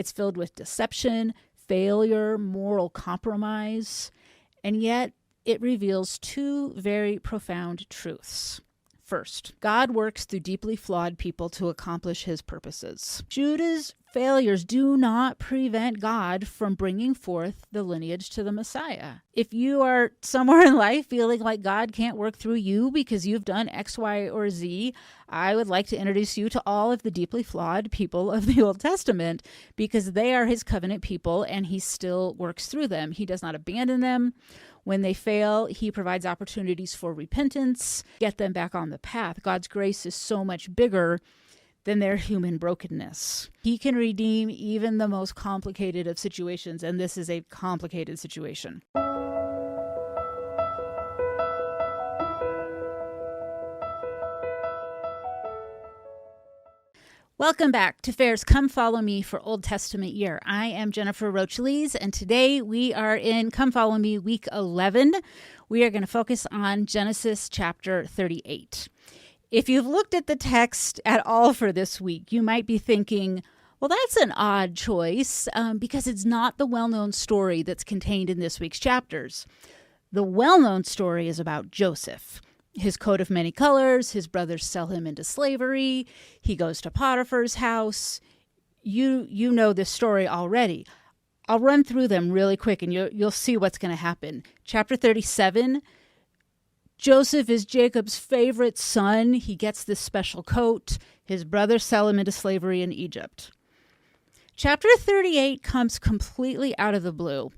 It's filled with deception, failure, moral compromise, and yet it reveals two very profound truths. First, God works through deeply flawed people to accomplish his purposes. Judah's failures do not prevent God from bringing forth the lineage to the Messiah. If you are somewhere in life feeling like God can't work through you because you've done X, Y, or Z, I would like to introduce you to all of the deeply flawed people of the Old Testament, because they are his covenant people and he still works through them. He does not abandon them. When they fail, he provides opportunities for repentance, get them back on the path. God's grace is so much bigger than their human brokenness. He can redeem even the most complicated of situations, and this is a complicated situation. Welcome back to Fair's Come Follow Me for Old Testament Year. I am Jennifer Roach, and today we are in Come Follow Me week 11. We are going to focus on Genesis chapter 38. If you've looked at the text at all for this week, you might be thinking, well, that's an odd choice because it's not the well-known story that's contained in this week's chapters. The well-known story is about Joseph. His coat of many colors, his brothers sell him into slavery, he goes to Potiphar's house. You know this story already. I'll run through them really quick and you'll see what's going to happen. Chapter 37, Joseph is Jacob's favorite son. He gets this special coat. His brothers sell him into slavery in Egypt. Chapter 38 comes completely out of the blue.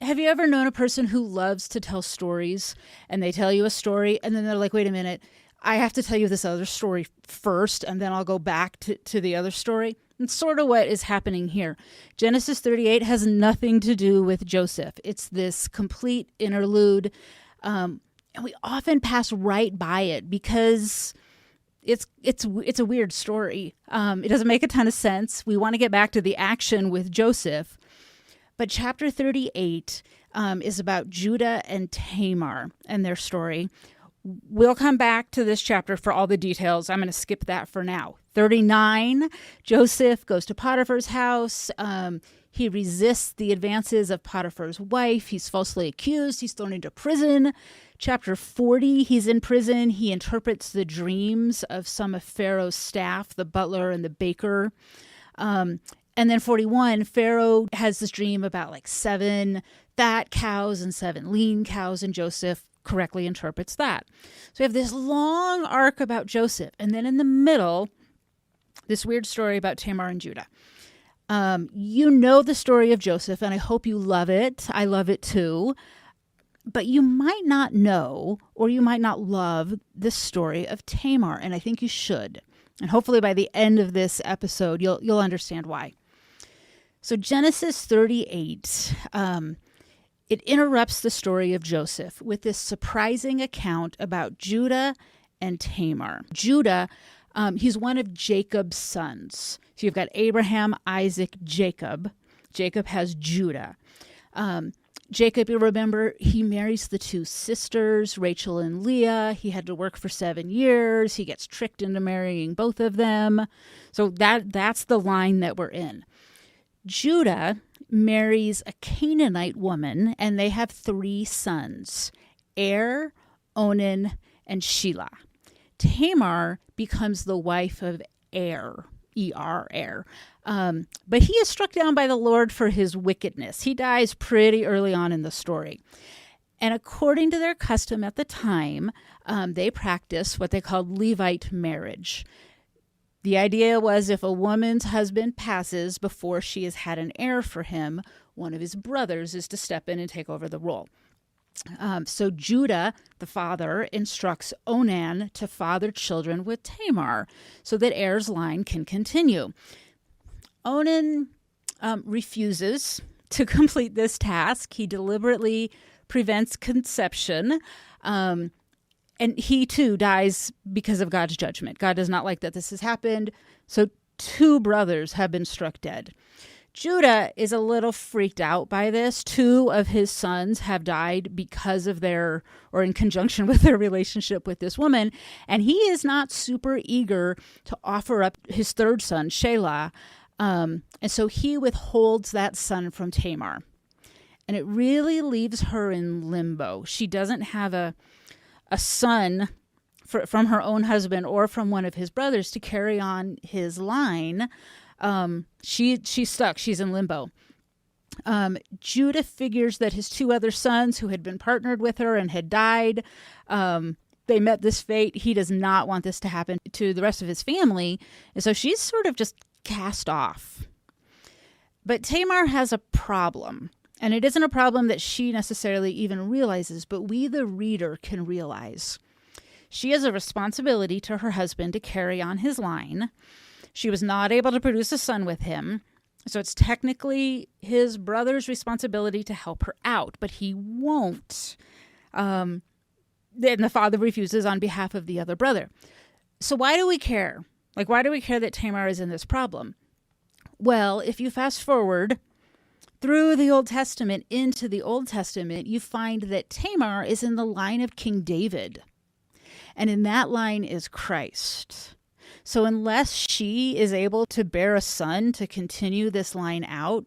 Have you ever known a person who loves to tell stories and they tell you a story and then they're like, wait a minute, I have to tell you this other story first and then I'll go back to the other story? It's sort of what is happening here. Genesis 38 has nothing to do with Joseph. It's this complete interlude. And we often pass right by it because it's a weird story. It doesn't make a ton of sense. We want to get back to the action with Joseph. But chapter 38 is about Judah and Tamar and their story. We'll come back to this chapter for all the details. I'm going to skip that for now. 39, Joseph goes to Potiphar's house. He resists the advances of Potiphar's wife. He's falsely accused. He's thrown into prison. Chapter 40, he's in prison. He interprets the dreams of some of Pharaoh's staff, the butler and the baker. And then 41, Pharaoh has this dream about like 7 fat cows and 7 lean cows, and Joseph correctly interprets that. So we have this long arc about Joseph, and then in the middle, this weird story about Tamar and Judah. You know the story of Joseph, and I hope you love it. I love it too. But you might not know, or you might not love the story of Tamar, and I think you should. And hopefully by the end of this episode, you'll understand why. So Genesis 38, it interrupts the story of Joseph with this surprising account about Judah and Tamar. Judah, he's one of Jacob's sons. So you've got Abraham, Isaac, Jacob. Jacob has Judah. Jacob, you remember, he marries the 2 sisters, Rachel and Leah. He had to work for 7 years. He gets tricked into marrying both of them. So that's the line that we're in. Judah marries a Canaanite woman, and they have 3 sons, Er, Onan, and Shelah. Tamar becomes the wife of Er, Er. But he is struck down by the Lord for his wickedness. He dies pretty early on in the story. And according to their custom at the time, they practice what they called Levite marriage. The idea was if a woman's husband passes before she has had an heir for him, one of his brothers is to step in and take over the role. So Judah, the father, instructs Onan to father children with Tamar so that Er's line can continue. Onan refuses to complete this task. He deliberately prevents conception. And he, too, dies because of God's judgment. God does not like that this has happened. So 2 brothers have been struck dead. Judah is a little freaked out by this. 2 of his sons have died because of their, or in conjunction with their relationship with this woman. And he is not super eager to offer up his 3rd son, Shelah, And so he withholds that son from Tamar. And it really leaves her in limbo. She doesn't have a son from her own husband or from one of his brothers to carry on his line. She's stuck. She's in limbo. Judah figures that his two other sons who had been partnered with her and had died, they met this fate. He does not want this to happen to the rest of his family. And so she's sort of just cast off. But Tamar has a problem. And it isn't a problem that she necessarily even realizes, but we, the reader, can realize. She has a responsibility to her husband to carry on his line. She was not able to produce a son with him, so it's technically his brother's responsibility to help her out, but he won't. And the father refuses on behalf of the other brother. So why do we care? Why do we care that Tamar is in this problem? Well, if you fast forward through the Old Testament into the Old Testament, you find that Tamar is in the line of King David. And in that line is Christ. So unless she is able to bear a son to continue this line out,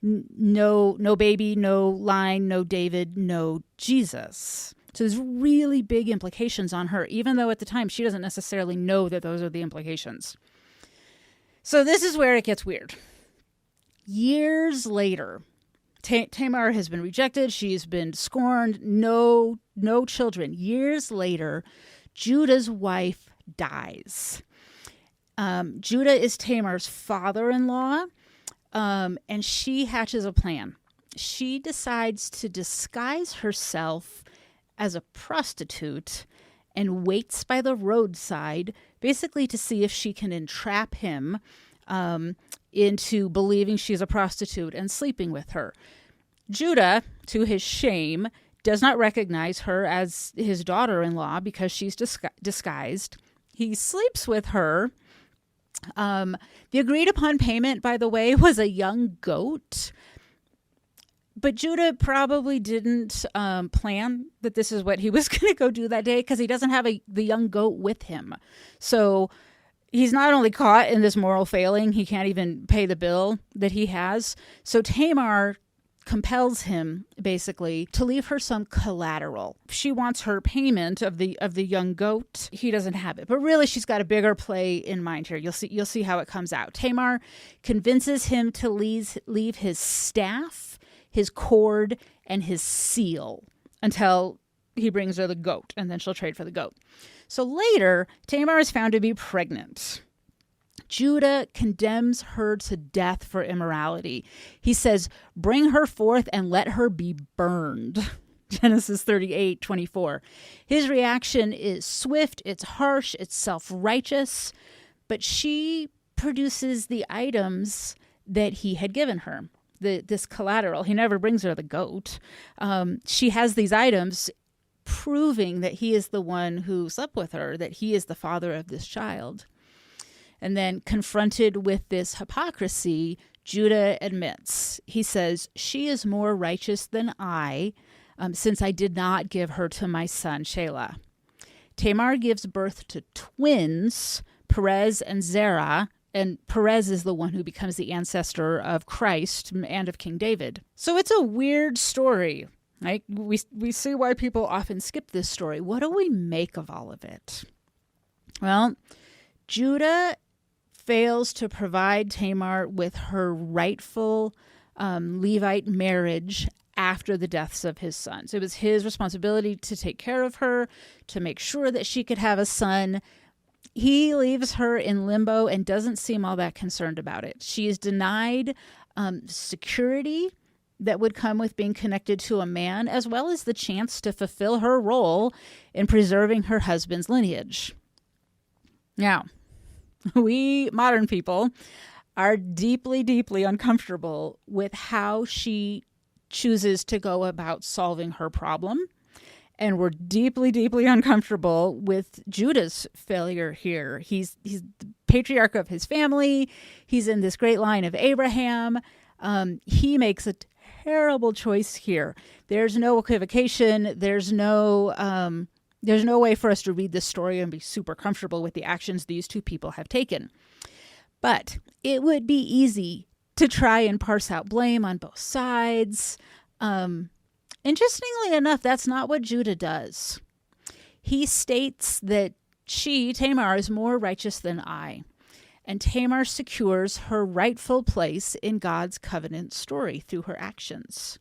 no baby, no line, no David, no Jesus. So there's really big implications on her, even though at the time she doesn't necessarily know that those are the implications. So this is where it gets weird. Years later, Tamar has been rejected. She's been scorned. No children. Years later, Judah's wife dies. Judah is Tamar's father-in-law, and she hatches a plan. She decides to disguise herself as a prostitute and waits by the roadside, basically to see if she can entrap him into believing she's a prostitute and sleeping with her. Judah, to his shame, does not recognize her as his daughter-in-law because she's disguised. He sleeps with her. The agreed-upon payment, by the way, was a young goat. But Judah probably didn't plan that this is what he was going to go do that day because he doesn't have the young goat with him. So he's not only caught in this moral failing, he can't even pay the bill that he has. So Tamar compels him, basically, to leave her some collateral. She wants her payment of the young goat. He doesn't have it. But really, she's got a bigger play in mind here. You'll see how it comes out. Tamar convinces him to leave his staff, his cord, and his seal until he brings her the goat, and then she'll trade for the goat. So later, Tamar is found to be pregnant. Judah condemns her to death for immorality. He says, "Bring her forth and let her be burned." Genesis 38:24. His reaction is swift, it's harsh, it's self-righteous, but she produces the items that he had given her. This collateral. He never brings her the goat. She has these items proving that he is the one who slept with her, that he is the father of this child. And then confronted with this hypocrisy, Judah admits. He says, "She is more righteous than I, since I did not give her to my son Shelah." Tamar gives birth to twins, Perez and Zerah, and Perez is the one who becomes the ancestor of Christ and of King David. So it's a weird story. Right? We see why people often skip this story. What do we make of all of it? Well, Judah fails to provide Tamar with her rightful Levite marriage after the deaths of his sons. It was his responsibility to take care of her, to make sure that she could have a son. He leaves her in limbo and doesn't seem all that concerned about it. She is denied security that would come with being connected to a man, as well as the chance to fulfill her role in preserving her husband's lineage. Now, we modern people are deeply, deeply uncomfortable with how she chooses to go about solving her problem. And we're deeply, deeply uncomfortable with Judah's failure here. He's the patriarch of his family. He's in this great line of Abraham. He makes a terrible choice here. There's no equivocation. There's no way for us to read this story and be super comfortable with the actions these two people have taken. But it would be easy to try and parse out blame on both sides. Interestingly enough, that's not what Judah does. He states that she, Tamar, is more righteous than I. And Tamar secures her rightful place in God's covenant story through her actions.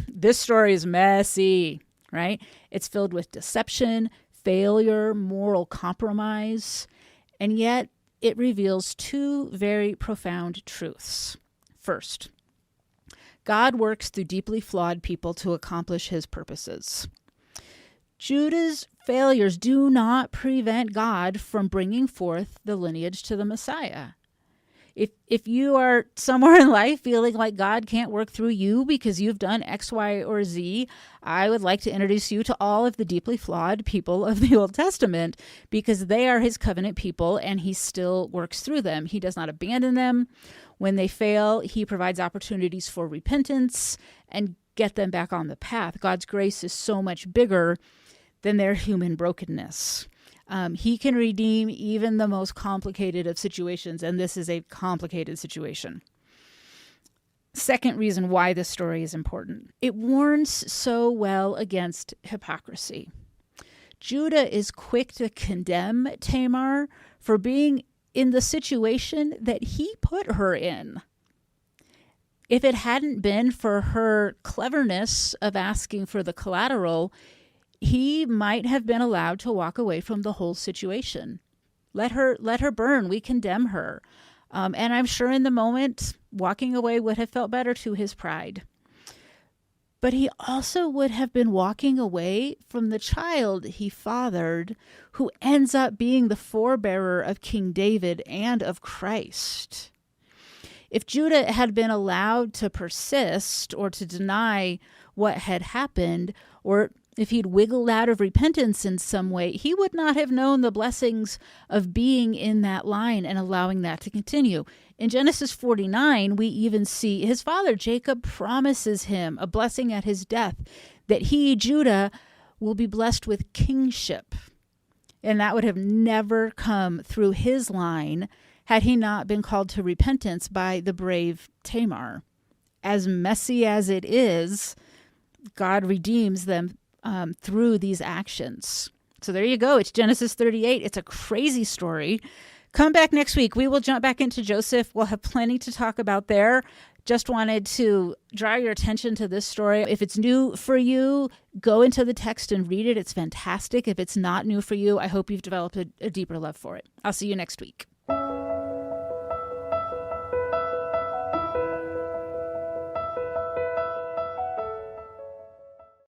This story is messy, right? It's filled with deception, failure, moral compromise, and yet it reveals two very profound truths. First, God works through deeply flawed people to accomplish his purposes. Judah's failures do not prevent God from bringing forth the lineage to the Messiah. If you are somewhere in life feeling like God can't work through you because you've done X, Y, or Z, I would like to introduce you to all of the deeply flawed people of the Old Testament, because they are his covenant people and he still works through them. He does not abandon them. When they fail, he provides opportunities for repentance and get them back on the path. God's grace is so much bigger than their human brokenness. He can redeem even the most complicated of situations, and this is a complicated situation. Second reason why this story is important. It warns so well against hypocrisy. Judah is quick to condemn Tamar for being in the situation that he put her in. If it hadn't been for her cleverness of asking for the collateral, he might have been allowed to walk away from the whole situation. Let her burn. We condemn her. And I'm sure in the moment, walking away would have felt better to his pride. But he also would have been walking away from the child he fathered, who ends up being the forebearer of King David and of Christ. If Judah had been allowed to persist or to deny what had happened, or if he'd wiggled out of repentance in some way, he would not have known the blessings of being in that line and allowing that to continue. In Genesis 49, we even see his father, Jacob, promises him a blessing at his death, that he, Judah, will be blessed with kingship. And that would have never come through his line had he not been called to repentance by the brave Tamar. As messy as it is, God redeems them through these actions. So there you go. It's Genesis 38. It's a crazy story. Come back next week. We will jump back into Joseph. We'll have plenty to talk about there. Just wanted to draw your attention to this story. If it's new for you, go into the text and read it. It's fantastic. If it's not new for you, I hope you've developed a deeper love for it. I'll see you next week.